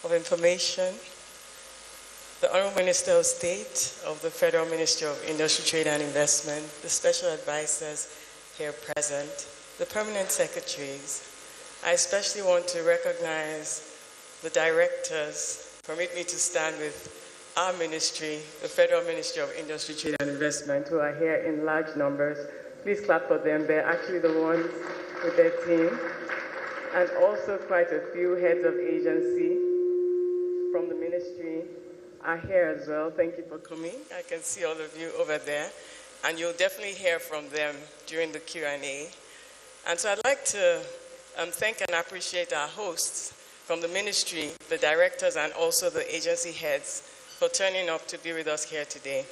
of Information, the Honorable Minister of State of the Federal Ministry of Industry, Trade and Investment, the special advisors here present, the permanent secretaries. I especially want to recognize the directors. Permit me to stand with our ministry, the Federal Ministry of Industry, Trade and Investment, who are here in large numbers. Please clap for them. They're actually the ones with their team. And also quite a few heads of agency from the ministry are here as well. Thank you for coming. I can see all of you over there. And you'll definitely hear from them during the Q&A. And so I'd like to thank and appreciate our hosts from the ministry, the directors, and also the agency heads for turning up to be with us here today.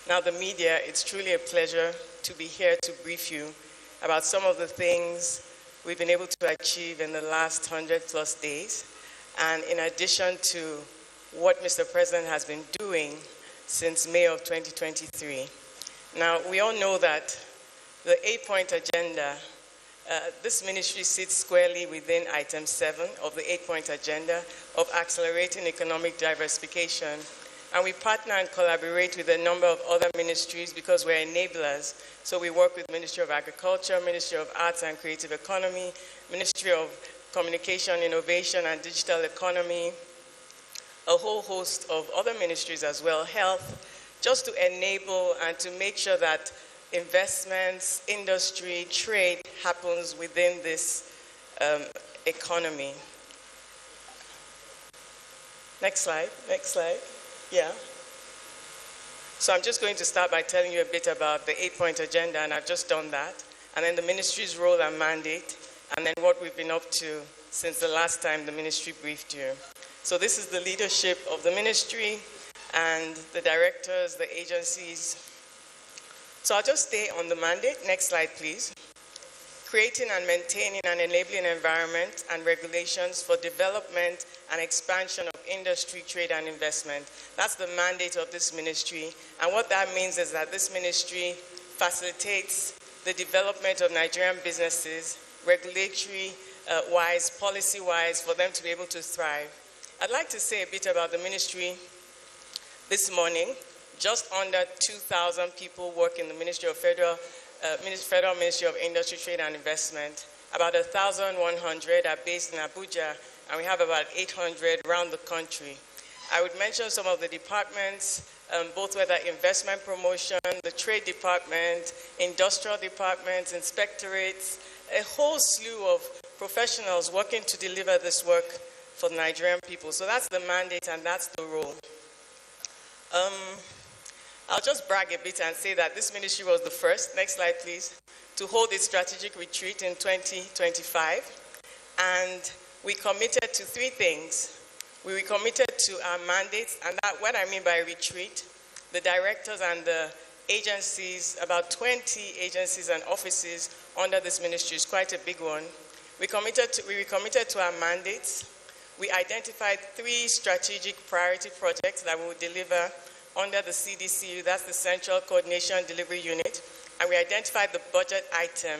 Now, the media, it's truly a pleasure to be here to brief you about some of the things we've been able to achieve in the last 100+ days, and in addition to what Mr. President has been doing since May of 2023. Now, we all know that the 8-point agenda, this ministry sits squarely within item 7 of the 8-point agenda of accelerating economic diversification. And we partner and collaborate with a number of other ministries because we're enablers. So we work with Ministry of Agriculture, Ministry of Arts and Creative Economy, Ministry of Communication, Innovation and Digital Economy, a whole host of other ministries as well, health, just to enable and to make sure that investments, industry, trade happens within this economy. Next slide, next slide. Yeah. So I'm just going to start by telling you a bit about the 8-point agenda, and I've just done that, and then the ministry's role and mandate, and then what we've been up to since the last time the ministry briefed you. So this is the leadership of the ministry and the directors, the agencies. So I'll just stay on the mandate. Next slide, please. Creating and maintaining an enabling environment and regulations for development and expansion of industry, trade, and investment. That's the mandate of this ministry. And what that means is that this ministry facilitates the development of Nigerian businesses, regulatory-wise, policy-wise, for them to be able to thrive. I'd like to say a bit about the ministry this morning. Just under 2,000 people work in the Federal Ministry of Industry, Trade and Investment. About 1,100 are based in Abuja, and we have about 800 around the country. I would mention some of the departments, both whether investment promotion, the trade department, industrial departments, inspectorates, a whole slew of professionals working to deliver this work for the Nigerian people. So that's the mandate and that's the role. I'll just brag a bit and say that this ministry was the first, next slide please, to hold its strategic retreat in 2025. And we committed to 3 things. We committed to our mandates, and that what I mean by retreat, the directors and the agencies, about 20 agencies and offices under this ministry is quite a big one. We recommitted to our mandates. We identified 3 strategic priority projects that we would deliver under the CDCU, that's the Central Coordination Delivery Unit, and we identified the budget item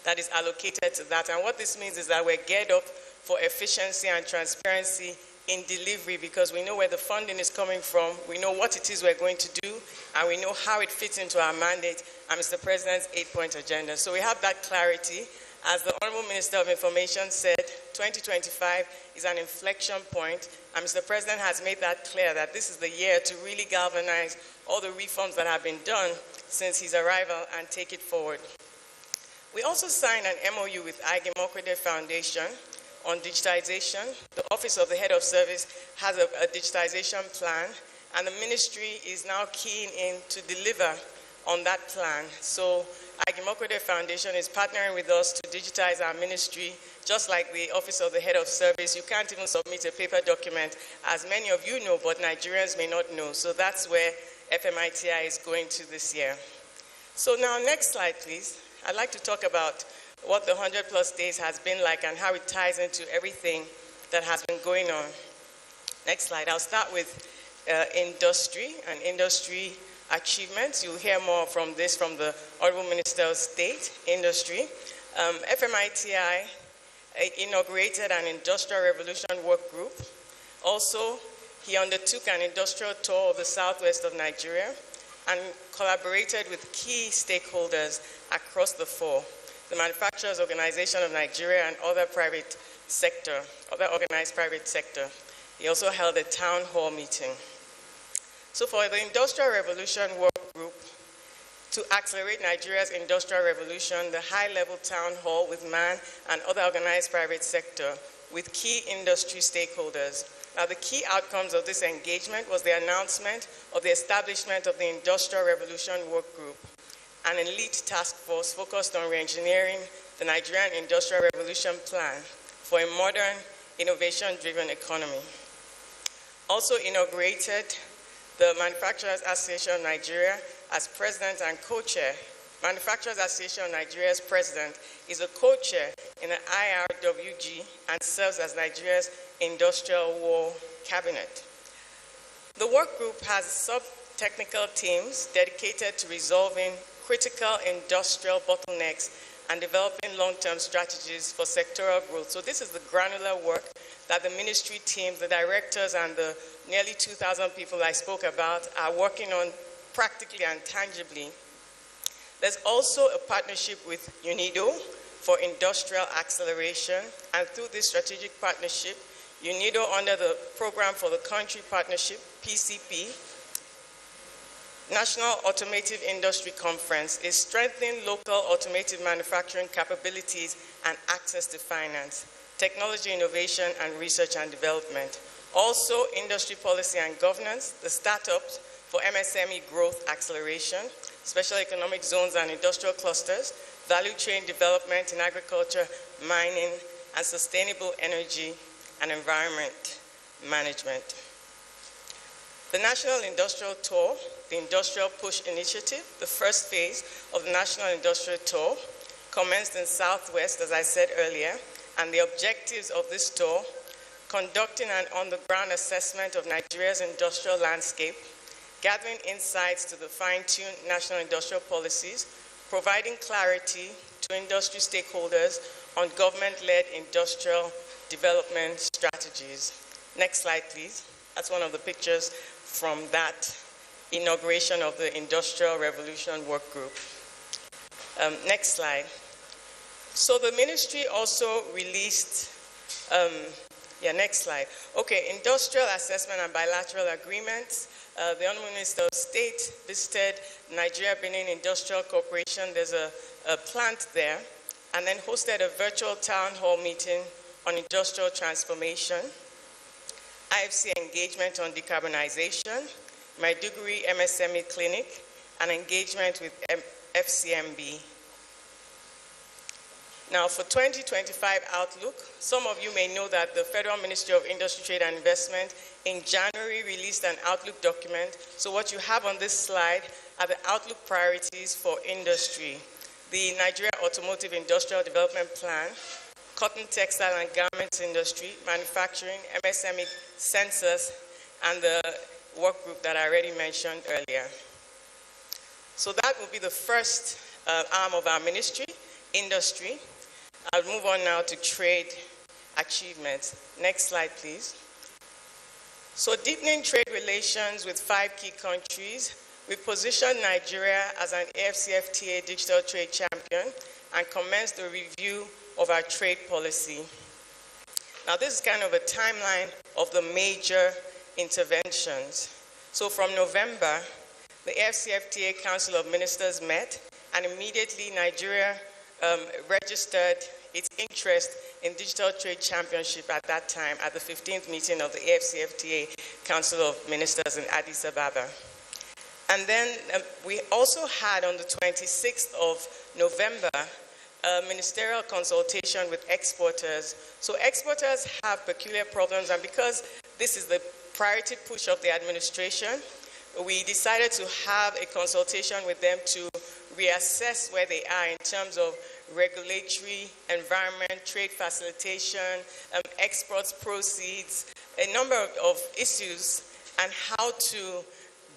that is allocated to that. And what this means is that we're geared up for efficiency and transparency in delivery because we know where the funding is coming from, we know what it is we're going to do, and we know how it fits into our mandate and Mr. President's 8-point agenda. So we have that clarity. As the Honorable Minister of Information said, 2025 is an inflection point, and Mr. President has made that clear that this is the year to really galvanize all the reforms that have been done since his arrival and take it forward. We also signed an MOU with Jumoke Foundation on digitization. The Office of the Head of Service has a digitization plan, and the ministry is now keen in to deliver on that plan. So Jumoke Foundation is partnering with us to digitize our ministry, just like the Office of the Head of Service. You can't even submit a paper document, as many of you know, but Nigerians may not know. So that's where FMITI is going to this year. So now, next slide, please. I'd like to talk about what the 100+ days has been like and how it ties into everything that has been going on. Next slide. I'll start with industry and industry achievements. You'll hear more from the Honorable Minister of State, Industry. FMITI inaugurated an Industrial Revolution Work Group. Also, he undertook an industrial tour of the southwest of Nigeria and collaborated with key stakeholders across the four, the Manufacturers Organization of Nigeria and other organized private sector. He also held a town hall meeting. So for the Industrial Revolution Work Group, to accelerate Nigeria's industrial revolution, the high-level town hall with MAN and other organized private sector with key industry stakeholders. Now, the key outcomes of this engagement was the announcement of the establishment of the Industrial Revolution Work Group, an elite task force focused on re-engineering the Nigerian Industrial Revolution Plan for a modern, innovation-driven economy. Also inaugurated the Manufacturers Association of Nigeria as president and co-chair. Manufacturers Association of Nigeria's president is a co-chair in the IRWG and serves as Nigeria's Industrial War Cabinet. The work group has sub-technical teams dedicated to resolving critical industrial bottlenecks and developing long-term strategies for sectoral growth. So this is the granular work that the ministry teams, the directors, and the nearly 2,000 people I spoke about are working on practically and tangibly. There's also a partnership with UNIDO for industrial acceleration, and through this strategic partnership, UNIDO, under the Program for the Country Partnership, PCP, National Automotive Industry Conference, is strengthening local automotive manufacturing capabilities and access to finance, technology innovation, and research and development. Also, industry policy and governance, the startups for MSME growth acceleration, special economic zones and industrial clusters, value chain development in agriculture, mining, and sustainable energy and environment management. The National Industrial Tour, the Industrial Push Initiative, the first phase of the National Industrial Tour, commenced in Southwest, as I said earlier, and the objectives of this tour: conducting an on-the-ground assessment of Nigeria's industrial landscape, gathering insights to the fine-tuned national industrial policies, providing clarity to industry stakeholders on government-led industrial development strategies. Next slide, please. That's one of the pictures from that inauguration of the Industrial Revolution Work Group. Next slide. So the ministry also released, next slide. Okay, industrial assessment and bilateral agreements. The Honorable Minister of State visited Nigeria Benin Industrial Corporation. There's a plant there, and then hosted a virtual town hall meeting on industrial transformation, IFC engagement on decarbonization, Maiduguri MSME Clinic, and engagement with FCMB. Now, for 2025 outlook, some of you may know that the Federal Ministry of Industry, Trade and Investment in January released an outlook document. So what you have on this slide are the outlook priorities for industry: the Nigeria Automotive Industrial Development Plan, cotton, textile and garments industry, manufacturing, MSME, census, and the work group that I already mentioned earlier. So that will be the first arm of our ministry, industry. I'll move on now to trade achievements. Next slide, please. So deepening trade relations with 5 key countries, we positioned Nigeria as an AFCFTA digital trade champion and commenced the review of our trade policy. Now, this is kind of a timeline of the major interventions. So from November, the AFCFTA Council of Ministers met, and immediately Nigeria registered its interest in digital trade championship at that time at the 15th meeting of the AFCFTA Council of Ministers in Addis Ababa. And then we also had on the 26th of November a ministerial consultation with exporters. So exporters have peculiar problems, and because this is the priority push of the administration, we decided to have a consultation with them to reassess where they are in terms of regulatory, environment, trade facilitation, exports proceeds, a number of issues, and how to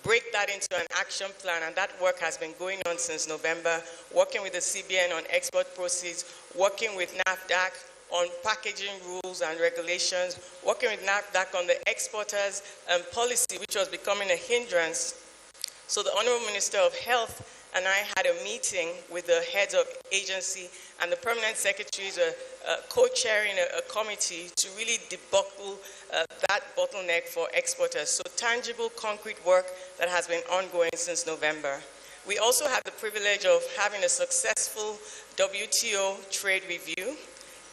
break that into an action plan. And that work has been going on since November, working with the CBN on export proceeds, working with NAFDAC, on packaging rules and regulations, working with NAFDAC on the exporters policy, which was becoming a hindrance. So the Honorable Minister of Health and I had a meeting with the heads of agency, and the permanent secretaries are co-chairing a committee to really debuckle that bottleneck for exporters. So tangible, concrete work that has been ongoing since November. We also had the privilege of having a successful WTO trade review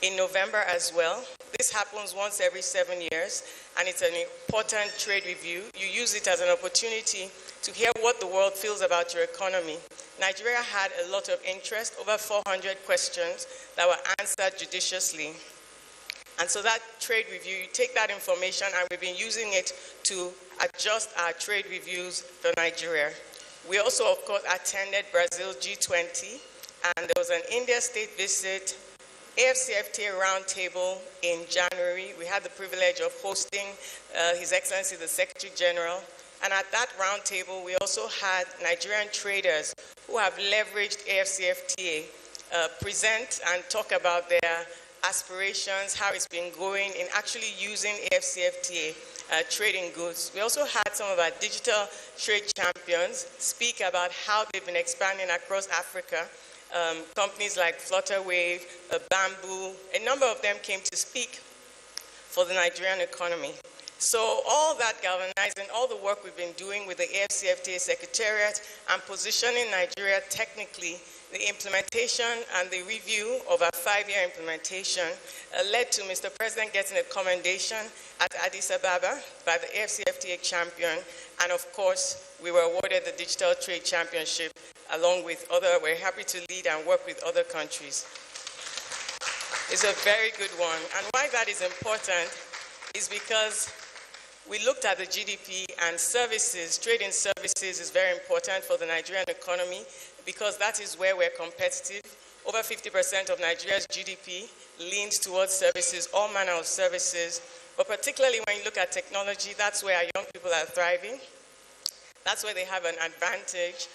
in November as well. This happens once every 7 years, and it's an important trade review. You use it as an opportunity to hear what the world feels about your economy. Nigeria had a lot of interest, over 400 questions that were answered judiciously. And so that trade review, you take that information, and we've been using it to adjust our trade reviews for Nigeria. We also, of course, attended Brazil G20, and there was an India state visit, AFCFTA roundtable in January. We had the privilege of hosting His Excellency the Secretary General. And at that roundtable, we also had Nigerian traders who have leveraged AFCFTA present and talk about their aspirations, how it's been going in actually using AFCFTA trading goods. We also had some of our digital trade champions speak about how they've been expanding across Africa. Companies like Flutterwave, Bamboo, a number of them came to speak for the Nigerian economy. So all that galvanizing, all the work we've been doing with the AFCFTA Secretariat and positioning Nigeria technically, the implementation and the review of our 5-year implementation led to Mr. President getting a commendation at Addis Ababa by the AFCFTA champion, and of course, we were awarded the Digital Trade Championship along with we're happy to lead and work with other countries. It's a very good one. And why that is important is because we looked at the GDP and services. Trade in services is very important for the Nigerian economy because that is where we're competitive. Over 50% of Nigeria's GDP leans towards services, all manner of services. But particularly when you look at technology, that's where our young people are thriving. That's where they have an advantage.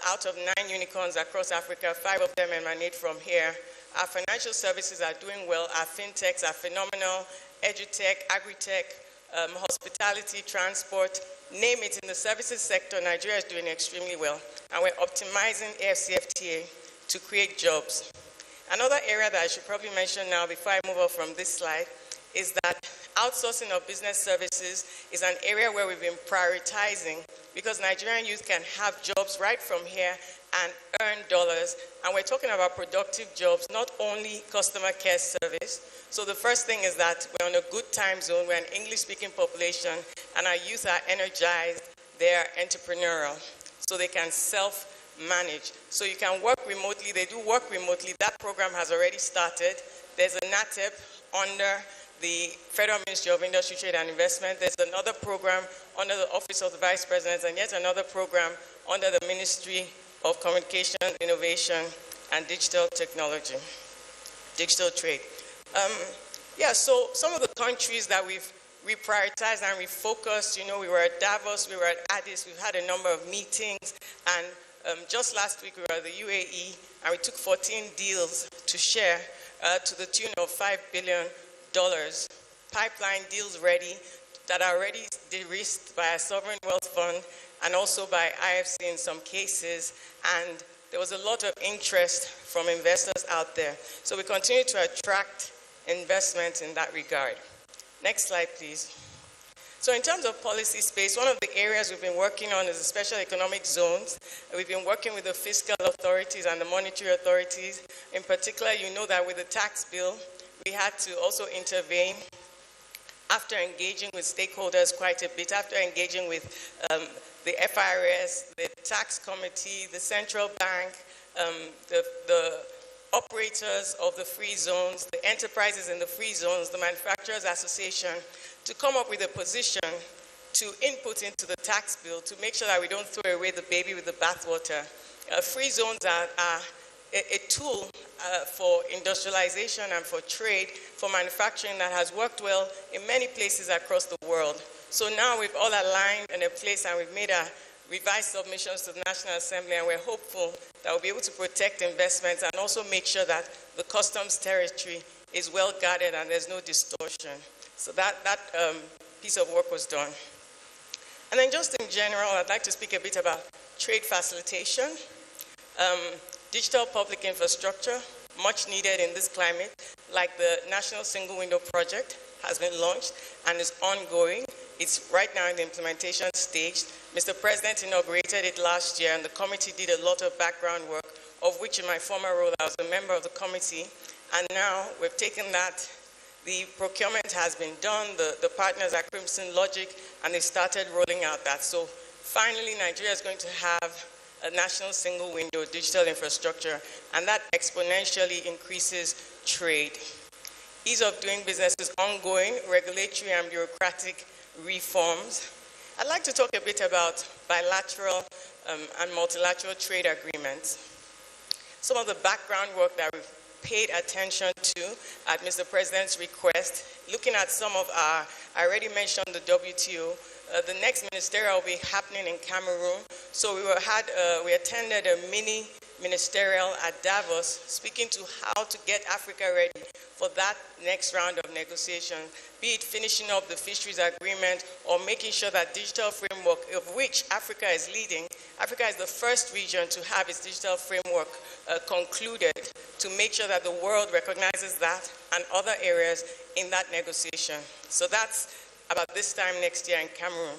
Out of 9 unicorns across Africa, 5 of them emanate from here. Our financial services are doing well. Our fintechs are phenomenal. Edutech, agritech, hospitality, transport, name it. In the services sector, Nigeria is doing extremely well. And we're optimizing AFCFTA to create jobs. Another area that I should probably mention now before I move on from this slide is that outsourcing of business services is an area where we've been prioritizing because Nigerian youth can have jobs right from here and earn dollars. And we're talking about productive jobs, not only customer care service. So the first thing is that we're on a good time zone, we're an English-speaking population, and our youth are energized, they're entrepreneurial, so they can self-manage. So you can work remotely, they do work remotely. That program has already started. There's a NATEP under the Federal Ministry of Industry, Trade and Investment. There's another program under the Office of the Vice President, and yet another program under the Ministry of Communication, Innovation, and Digital Technology, Digital Trade. So some of the countries that we've reprioritized and refocused, we were at Davos, we were at Addis, we've had a number of meetings, and just last week we were at the UAE, and we took 14 deals to share to the tune of $5 billion. Pipeline deals ready that are already de-risked by a sovereign wealth fund and also by IFC in some cases, and there was a lot of interest from investors out there. So we continue to attract investment in that regard. Next slide, please. So in terms of policy space, one of the areas we've been working on is the special economic zones. We've been working with the fiscal authorities and the monetary authorities. In particular, you know that with the tax bill, we had to also intervene after engaging with stakeholders quite a bit, after engaging with the FIRS, the tax committee, the central bank, the operators of the free zones, the enterprises in the free zones, the manufacturers association, to come up with a position to input into the tax bill to make sure that we don't throw away the baby with the bathwater. Free zones are a tool for industrialization and for trade, for manufacturing that has worked well in many places across the world. So now we've all aligned in a place and we've made revised submissions to the National Assembly, and we're hopeful that we'll be able to protect investments and also make sure that the customs territory is well guarded and there's no distortion. So that piece of work was done. And then just in general, I'd like to speak a bit about trade facilitation, digital public infrastructure, much needed in this climate, like the National Single Window Project has been launched and is ongoing. It's right now in the implementation stage. Mr. President inaugurated it last year, and the committee did a lot of background work, of which in my former role I was a member of the committee. And now we've taken that. The procurement has been done, the partners are Crimson Logic, and they started rolling out that. So finally, Nigeria is going to have a national single window digital infrastructure, and that exponentially increases trade. Ease of doing business is ongoing, regulatory and bureaucratic reforms. I'd like to talk a bit about bilateral and multilateral trade agreements. Some of the background work that we've paid attention to at Mr. President's request, looking at some of our, I already mentioned the WTO, the next ministerial will be happening in Cameroon. So we attended a mini ministerial at Davos, speaking to how to get Africa ready for that next round of negotiation, be it finishing up the fisheries agreement or making sure that digital framework, of which Africa is leading. Africa is the first region to have its digital framework concluded, to make sure that the world recognizes that and other areas in that negotiation. So that's about this time next year in Cameroon.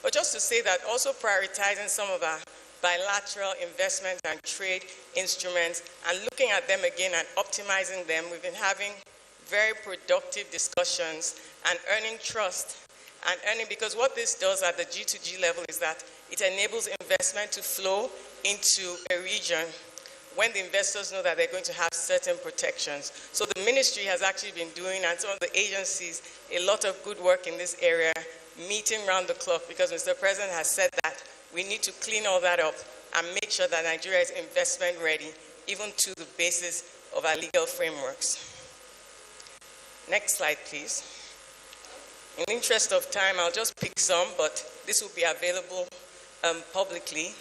But just to say that also prioritizing some of our bilateral investment and trade instruments and looking at them again and optimizing them. We've been having very productive discussions and earning trust and earning, because what this does at the G2G level is that it enables investment to flow into a region when the investors know that they're going to have certain protections. So the ministry has actually been doing, and some of the agencies, a lot of good work in this area, meeting round the clock, because Mr. President has said that we need to clean all that up and make sure that Nigeria is investment ready, even to the basis of our legal frameworks. Next slide, please. In the interest of time, I'll just pick some, but this will be available publicly.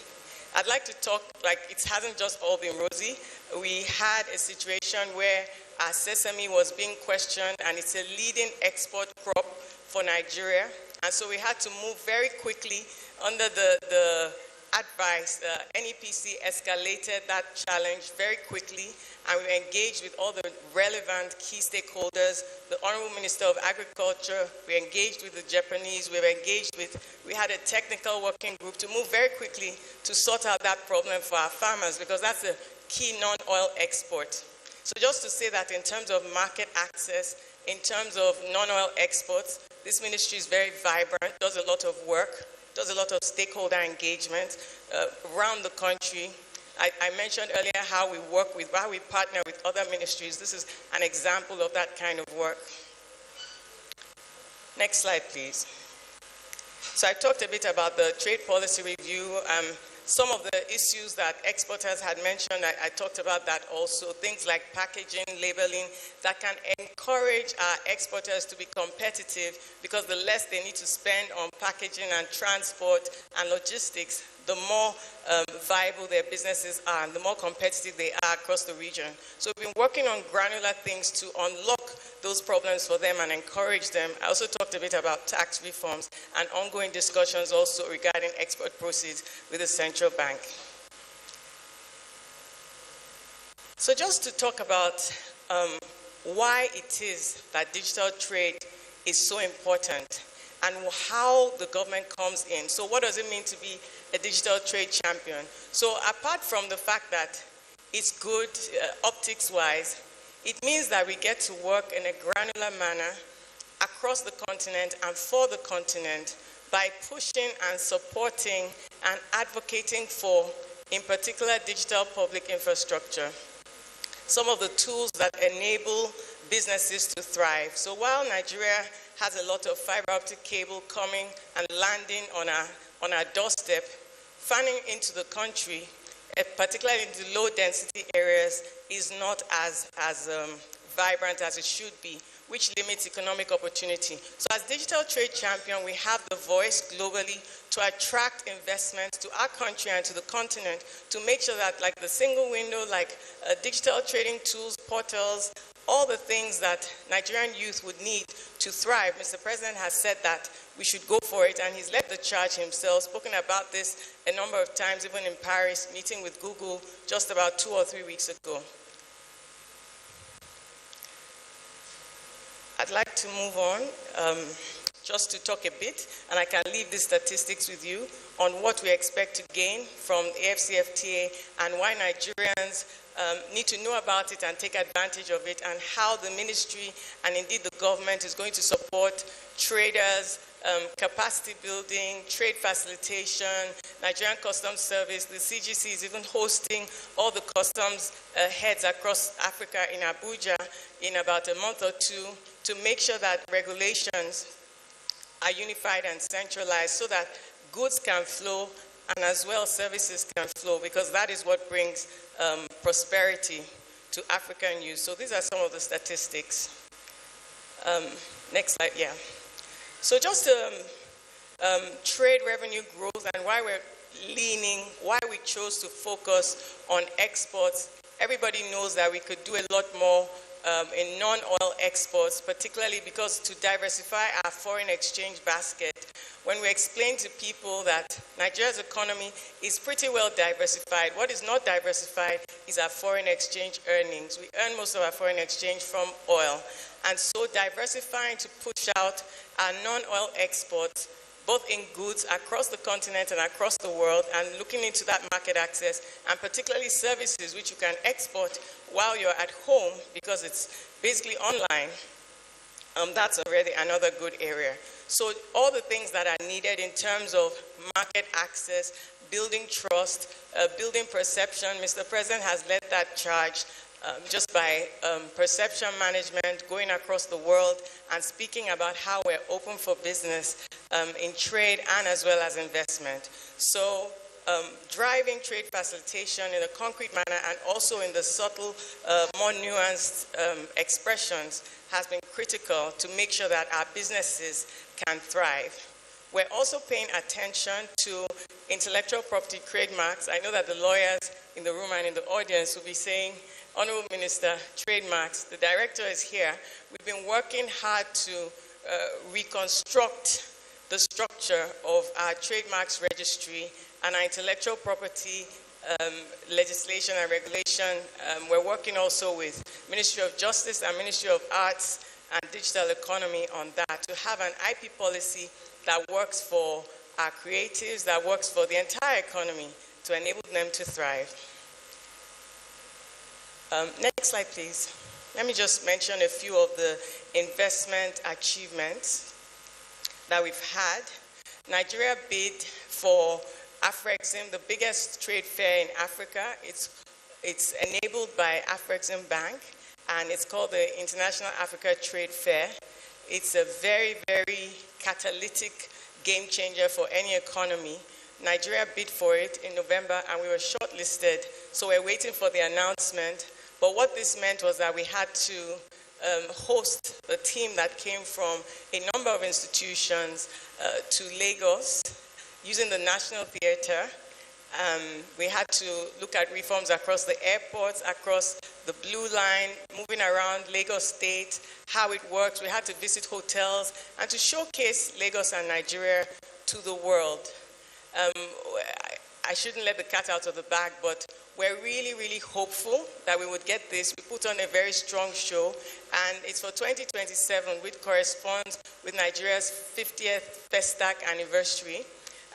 I'd like to talk, like, it hasn't just all been rosy. We had a situation where our sesame was being questioned, and it's a leading export crop for Nigeria. And so we had to move very quickly under the advice. NEPC escalated that challenge very quickly, and we engaged with all the relevant key stakeholders, the Honorable Minister of Agriculture, we engaged with the Japanese, we had a technical working group to move very quickly to sort out that problem for our farmers, because that's a key non-oil export. So just to say that in terms of market access, in terms of non-oil exports, this ministry is very vibrant, does a lot of work, does a lot of stakeholder engagement around the country. I mentioned earlier how we work with, how we partner with other ministries. This is an example of that kind of work. Next slide, please. So I talked a bit about the trade policy review. Some of the issues that exporters had mentioned, I talked about that also. Things like packaging, labeling, that can encourage our exporters to be competitive, because the less they need to spend on packaging and transport and logistics, the more viable their businesses are and the more competitive they are across the region. So we've been working on granular things to unlock those problems for them and encourage them. I also talked a bit about tax reforms and ongoing discussions also regarding export proceeds with the central bank. So just to talk about why it is that digital trade is so important and how the government comes in. So what does it mean to be a digital trade champion? So apart from the fact that it's good optics-wise, it means that we get to work in a granular manner across the continent and for the continent by pushing and supporting and advocating for, in particular, digital public infrastructure. Some of the tools that enable businesses to thrive. So while Nigeria has a lot of fiber optic cable coming and landing on our doorstep, fanning into the country, particularly in the low density areas, is not as vibrant as it should be, which limits economic opportunity. So as digital trade champion, we have the voice globally to attract investments to our country and to the continent, to make sure that, like the single window, like digital trading tools, portals, all the things that Nigerian youth would need to thrive. Mr. President has said that we should go for it, and he's led the charge himself, spoken about this a number of times, even in Paris, meeting with Google just about 2 or 3 weeks ago. I'd like to move on just to talk a bit, and I can leave these statistics with you on what we expect to gain from the AFCFTA and why Nigerians need to know about it and take advantage of it, and how the ministry and indeed the government is going to support traders, capacity building, trade facilitation, Nigerian Customs Service. The CGC is even hosting all the customs heads across Africa in Abuja in about a month or two to make sure that regulations are unified and centralized so that goods can flow and as well services can flow, because that is what brings prosperity to African youth. So these are some of the statistics. Next slide, yeah. So just trade revenue growth and why we're why we chose to focus on exports. Everybody knows that we could do a lot more in non-oil exports, particularly because to diversify our foreign exchange basket. When we explain to people that Nigeria's economy is pretty well diversified, what is not diversified is our foreign exchange earnings. We earn most of our foreign exchange from oil. And so diversifying to push out our non-oil exports, both in goods across the continent and across the world, and looking into that market access, and particularly services which you can export while you're at home because it's basically online, that's already another good area. So all the things that are needed in terms of market access, building trust, building perception, Mr. President has led that charge just by perception management, going across the world and speaking about how we're open for business in trade and as well as investment. So driving trade facilitation in a concrete manner and also in the subtle, more nuanced expressions has been critical to make sure that our businesses can thrive. We're also paying attention to intellectual property trademarks. I know that the lawyers in the room and in the audience will be saying, Honorable Minister, trademarks, the director is here. We've been working hard to reconstruct the structure of our trademarks registry and our intellectual property legislation and regulation. We're working also with Ministry of Justice and Ministry of Arts and Digital Economy on that to have an IP policy that works for our creatives, that works for the entire economy to enable them to thrive. Next slide, please. Let me just mention a few of the investment achievements that we've had. Nigeria bid for Afrexim, the biggest trade fair in Africa. It's enabled by Afrexim Bank, and it's called the International Africa Trade Fair. It's a very, very catalytic game changer for any economy. Nigeria bid for it in November, and we were shortlisted, so we're waiting for the announcement. But what this meant was that we had to host a team that came from a number of institutions to Lagos using the National Theatre. We had to look at reforms across the airports, across the Blue Line, moving around Lagos State, how it works. We had to visit hotels and to showcase Lagos and Nigeria to the world. I shouldn't let the cat out of the bag, but we're really, really hopeful that we would get this. We put on a very strong show, and it's for 2027, which corresponds with Nigeria's 50th Festac anniversary.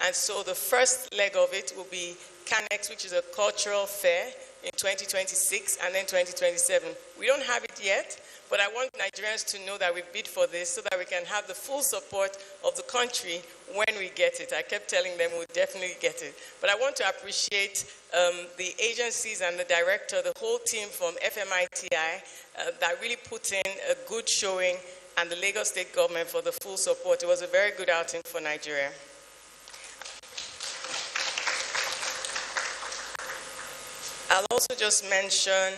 And so the first leg of it will be Canex, which is a cultural fair in 2026, and then 2027. We don't have it yet, but I want Nigerians to know that we bid for this so that we can have the full support of the country when we get it. I kept telling them we'll definitely get it. But I want to appreciate the agencies and the director, the whole team from FMITI that really put in a good showing, and the Lagos State government for the full support. It was a very good outing for Nigeria. I'll also just mention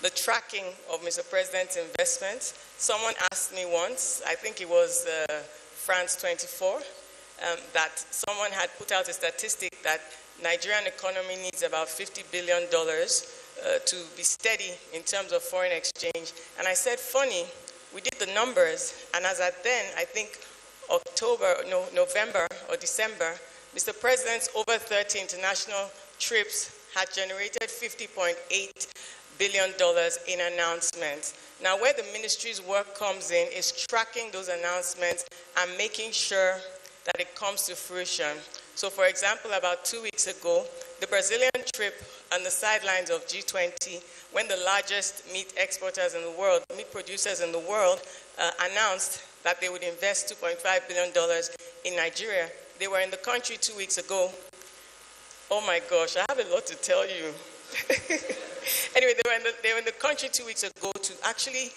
the tracking of Mr. President's investments. Someone asked me once, I think it was France 24, that someone had put out a statistic that Nigerian economy needs about $50 billion to be steady in terms of foreign exchange. And I said, funny, we did the numbers, and as at then, I think November or December, Mr. President's over 30 international trips had generated $50.8 billion in announcements. Now, where the ministry's work comes in is tracking those announcements and making sure that it comes to fruition. So, for example, about 2 weeks ago, the Brazilian trip on the sidelines of G20, when the largest meat exporters in the world, meat producers in the world, announced that they would invest $2.5 billion in Nigeria. They were in the country 2 weeks ago. Oh my gosh, I have a lot to tell you. Anyway, they were in the country 2 weeks ago to actually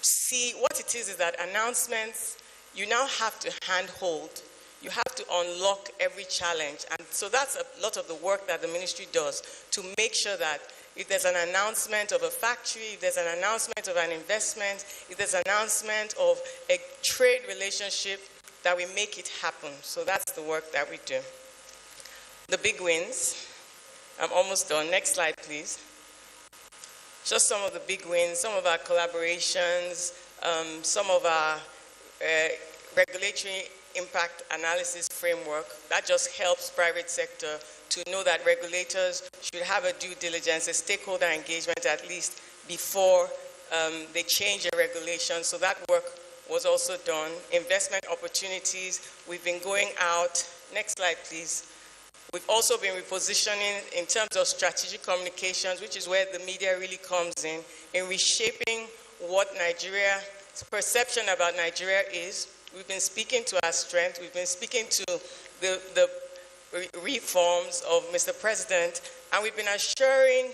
see what it is that announcements, you now have to handhold. You have to unlock every challenge. And so that's a lot of the work that the ministry does to make sure that if there's an announcement of a factory, if there's an announcement of an investment, if there's an announcement of a trade relationship, that we make it happen. So that's the work that we do. The big wins. I'm almost done. Next slide, please. Just some of the big wins, some of our collaborations, some of our regulatory impact analysis framework. That just helps private sector to know that regulators should have a due diligence, a stakeholder engagement at least before they change a regulation. So that work was also done. Investment opportunities, we've been going out. Next slide, please. We've also been repositioning in terms of strategic communications, which is where the media really comes in reshaping what Nigeria's perception about Nigeria is. We've been speaking to our strength. We've been speaking to the reforms of Mr. President, and we've been assuring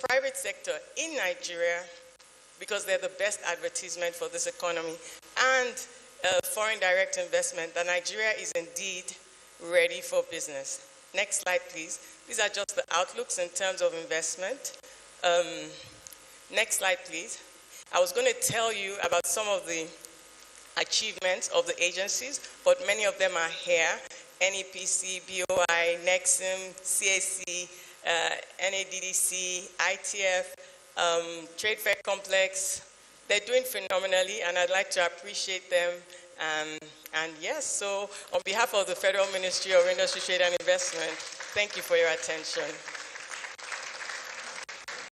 private sector in Nigeria, because they're the best advertisement for this economy, and foreign direct investment, that Nigeria is indeed ready for business. Next slide, please. These are just the outlooks in terms of investment. Next slide, please. I was going to tell you about some of the achievements of the agencies, but many of them are here. NEPC, BOI, NEXIM, CAC, NADDC, ITF, Trade Fair Complex. They're doing phenomenally, and I'd like to appreciate them. And yes, so on behalf of the Federal Ministry of Industry, Trade and Investment, thank you for your attention.